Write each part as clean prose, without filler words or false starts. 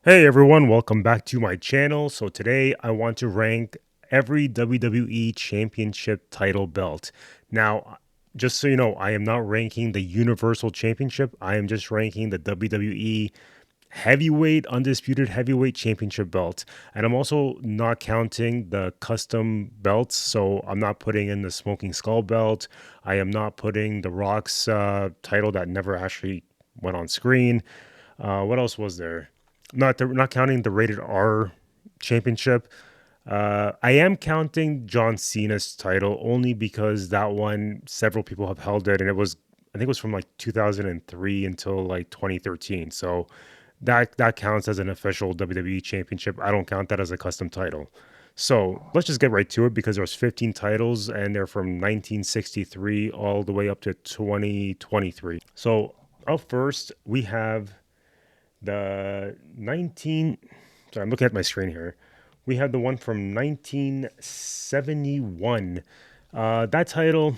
Hey everyone, welcome back to my channel. So today I want to rank every WWE Championship title belt. Now, just so you know, I am not ranking the Universal Championship. I am just ranking the WWE Undisputed Heavyweight Championship belt. And I'm also not counting the custom belts. So I'm not putting in the Smoking Skull belt. I am not putting the Rock's title that never actually went on screen. What else was there? Not counting the rated R championship. I am counting John Cena's title only because that one several people have held it, and I think it was from like 2003 until like 2013. So that counts as an official WWE championship. I don't count that as a custom title. So let's just get right to it because there's 15 titles and they're from 1963 all the way up to 2023. So up first we have the 19 sorry, I'm looking at my screen here. We have the one from 1971. That title,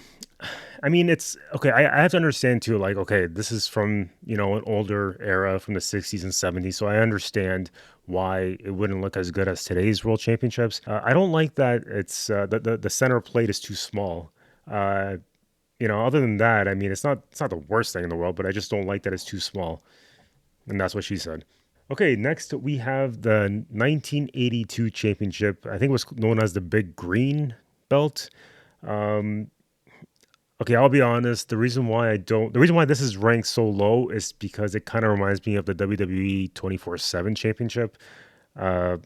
I mean, it's okay. I have to understand too, like, okay, this is from, an older era from the 60s and 70s. So I understand why it wouldn't look as good as today's world championships. I don't like that the center plate is too small. Uh, other than that, I mean, it's not the worst thing in the world, but I just don't like that it's too small. And that's what she said. Okay, next we have the 1982 championship. I think it was known as the Big Green Belt. Um, okay, I'll be honest. The reason why this is ranked so low is because it kind of reminds me of the WWE 24/7 championship. Uh,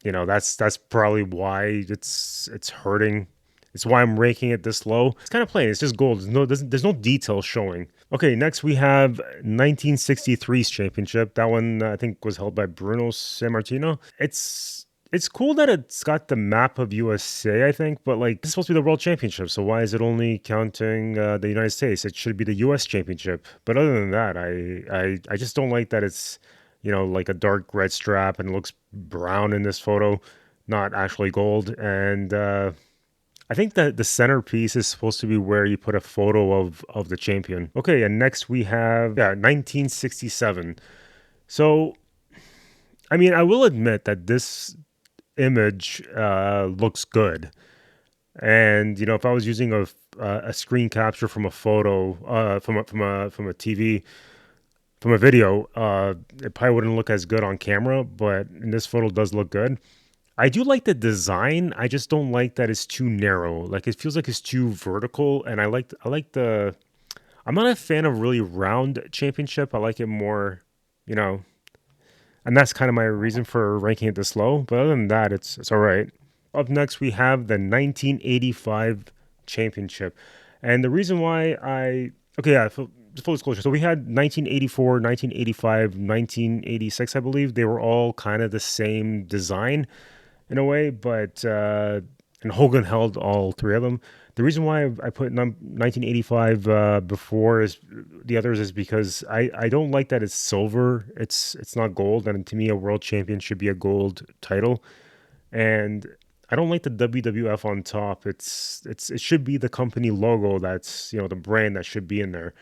that's probably why it's hurting. It's why I'm ranking it this low. It's kind of plain. It's just gold. There's no detail showing. Okay, next we have 1963's championship. That one I think was held by Bruno Sammartino. It's cool that it's got the map of USA, I think, but like this is supposed to be the World Championship, so why is it only counting the United States? It should be the US Championship. But other than that, I just don't like that it's like a dark red strap and it looks brown in this photo, not actually gold. And I think that the centerpiece is supposed to be where you put a photo of the champion. Okay, and next we have 1967. So, I mean, I will admit that this image looks good. And if I was using a screen capture from a photo from a TV from a video, it probably wouldn't look as good on camera, but in this photo does look good. I do like the design. I just don't like that it's too narrow. Like it feels like it's too vertical, and I like the. I'm not a fan of really round championship. I like it more, you know, and that's kind of my reason for ranking it this low. But other than that, it's all right. Up next, we have the 1985 championship, and the reason why okay, yeah, full disclosure. So we had 1984, 1985, 1986, I believe. They were all kind of the same design in a way, but and Hogan held all three of them. The reason why I put 1985 before is the others is because I don't like that it's silver. It's not gold, and to me, a world champion should be a gold title. And I don't like the WWF on top. It should be the company logo. That's the brand that should be in there.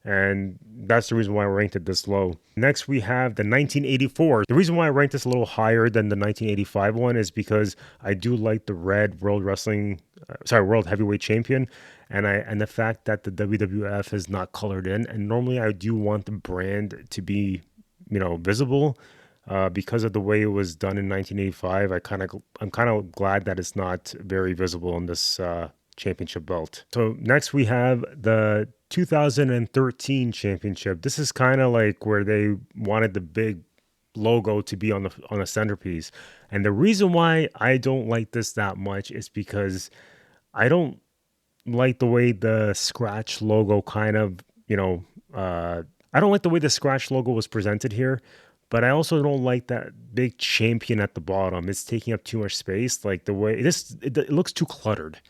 And that's the reason why I ranked it this low. Next, we have the 1984. The reason why I ranked this a little higher than the 1985 one is because I do like the red World Heavyweight Champion, and the fact that the WWF is not colored in. And normally, I do want the brand to be, visible. Because of the way it was done in 1985, I'm kind of glad that it's not very visible in this championship belt. So next we have the 2013 championship. This is kind of like where they wanted the big logo to be on the centerpiece. And the reason why I don't like this that much is because I don't like the way the scratch logo kind of, I don't like the way the scratch logo was presented here. But I also don't like that big champion at the bottom. It's taking up too much space. Like the way it looks too cluttered,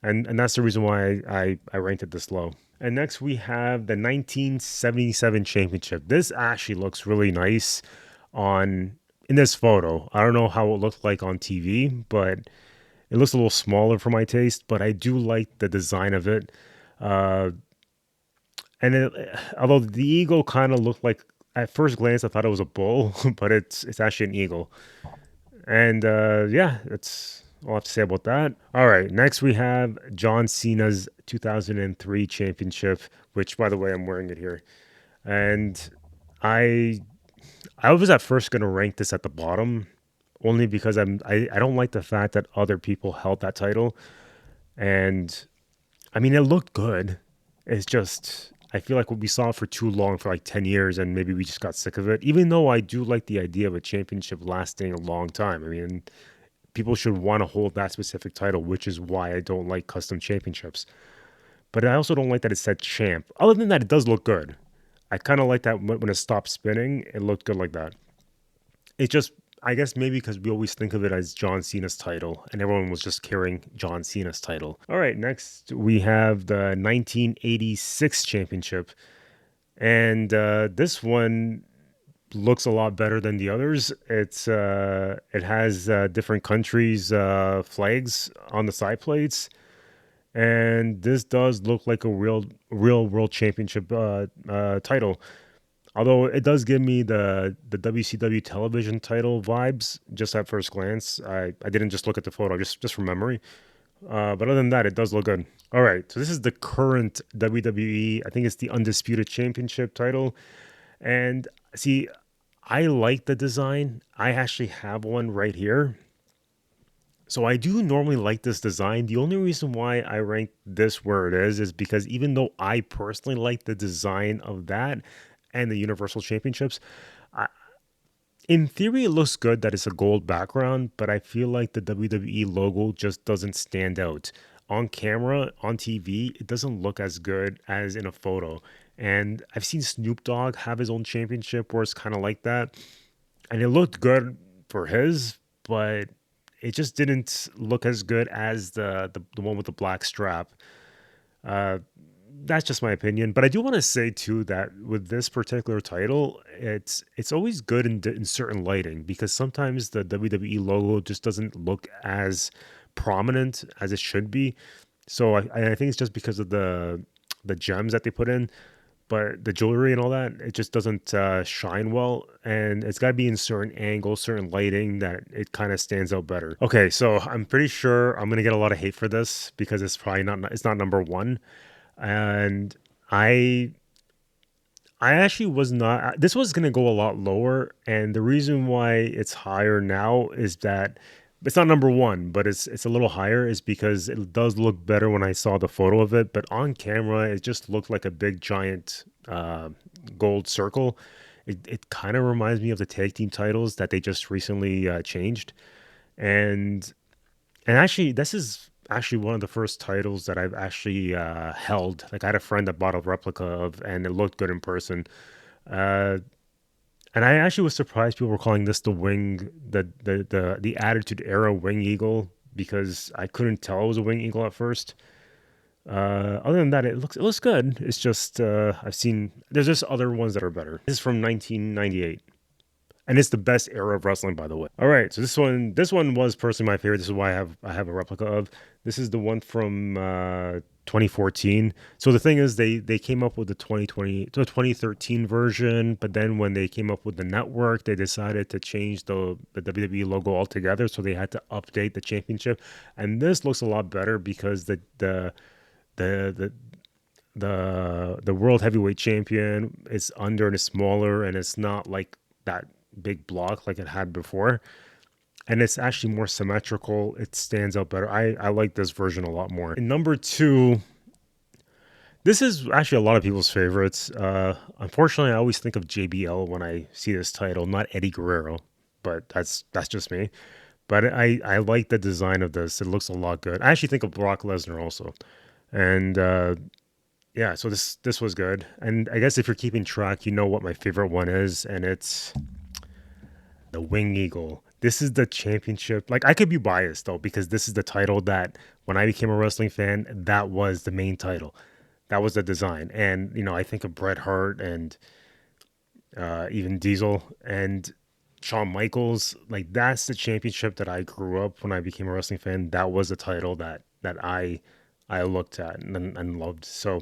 and that's the reason why I ranked it this low. And next we have the 1977 championship. This actually looks really nice in this photo. I don't know how it looked like on TV, but it looks a little smaller for my taste. But I do like the design of it. Although the eagle kind of looked like at first glance, I thought it was a bull, but it's actually an eagle. And yeah, that's all I have to say about that. All right, next we have John Cena's 2003 championship, which, by the way, I'm wearing it here. And I I was at first going to rank this at the bottom, only because I don't like the fact that other people held that title. And I mean, it looked good. It's just I feel like we saw it for too long, for like 10 years, and maybe we just got sick of it. Even though I do like the idea of a championship lasting a long time. I mean, people should want to hold that specific title, which is why I don't like custom championships. But I also don't like that it said champ. Other than that, it does look good. I kind of like that when it stopped spinning, it looked good like that. It just, I guess maybe because we always think of it as John Cena's title, and everyone was just carrying John Cena's title. All right, next we have the 1986 championship. And this one looks a lot better than the others. It has different countries' flags on the side plates, and this does look like a real world championship title. Although it does give me the WCW television title vibes just at first glance. I didn't just look at the photo just from memory. But other than that, it does look good. All right, so this is the current WWE. I think it's the Undisputed Championship title. And see, I like the design. I actually have one right here. So I do normally like this design. The only reason why I rank this where it is because even though I personally like the design of that and the Universal Championships, I, in theory it looks good that it's a gold background, but I feel like the WWE logo just doesn't stand out. On camera, on TV, it doesn't look as good as in a photo. And I've seen Snoop Dogg have his own championship where it's kind of like that. And it looked good for his, but it just didn't look as good as the one with the black strap. Uh, that's just my opinion. But I do want to say too that with this particular title, it's always good in certain lighting because sometimes the WWE logo just doesn't look as prominent as it should be. So I think it's just because of the gems that they put in, but the jewelry and all that, it just doesn't shine well, and it's got to be in certain angles, certain lighting that it kind of stands out better. Okay, so I'm pretty sure I'm gonna get a lot of hate for this because it's probably not number one, and I I actually was not. This was gonna go a lot lower, and the reason why it's higher now is that it's not number one, but it's a little higher. Is because it does look better when I saw the photo of it, but on camera it just looked like a big giant gold circle. It kind of reminds me of the tag team titles that they just recently changed, and actually, this is actually one of the first titles that I've actually held. Like I had a friend that bought a replica of, and it looked good in person. Uh, and I actually was surprised people were calling this the wing, the Attitude Era Wing Eagle, because I couldn't tell it was a Wing Eagle at first. Other than that, it looks good. It's just I've seen there's just other ones that are better. This is from 1998. And it's the best era of wrestling, by the way. All right, so this one was personally my favorite. This is why I have a replica of. This is the one from 2014. So the thing is, they came up with the 2013 version, but then when they came up with the network, they decided to change the WWE logo altogether. So they had to update the championship, and this looks a lot better because the the the world heavyweight champion is under and is smaller, and it's not like that big block like it had before, and it's actually more symmetrical. It stands out better. I like this version a lot more. In number two, this is actually a lot of people's favorites. Unfortunately, I always think of JBL when I see this title, not Eddie Guerrero, but that's just me. But I like the design of this. It looks a lot good. I actually think of Brock Lesnar also. And yeah, so this was good. And I guess if you're keeping track, you know what my favorite one is, and it's the Wing Eagle. This is the championship. Like I could be biased though, because this is the title that when I became a wrestling fan, that was the main title. That was the design. And I think of Bret Hart and even Diesel and Shawn Michaels. Like that's the championship that I grew up when I became a wrestling fan. That was the title that I looked at and loved. So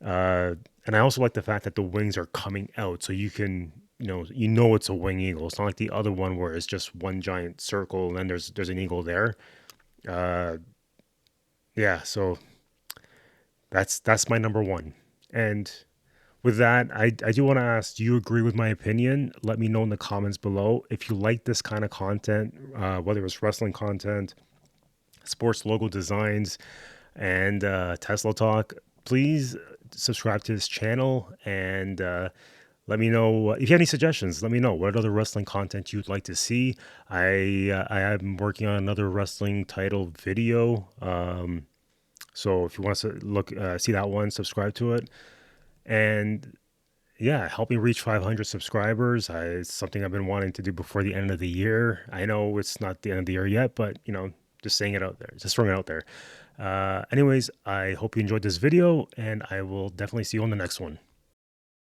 and And I also like the fact that the wings are coming out, so you can, you know it's a wing eagle. It's not like the other one where it's just one giant circle and then there's an eagle there. Uh, yeah, so that's my number one. And with that, I do want to ask, do you agree with my opinion? Let me know in the comments below. If you like this kind of content, whether it's wrestling content, sports logo designs, and Tesla talk, please subscribe to this channel and let me know if you have any suggestions. Let me know what other wrestling content you'd like to see. I am working on another wrestling title video. So if you want to look see that one, subscribe to it. And yeah, help me reach 500 subscribers. It's something I've been wanting to do before the end of the year. I know it's not the end of the year yet, but just saying it out there, just throwing it out there. Anyways, I hope you enjoyed this video, and I will definitely see you on the next one.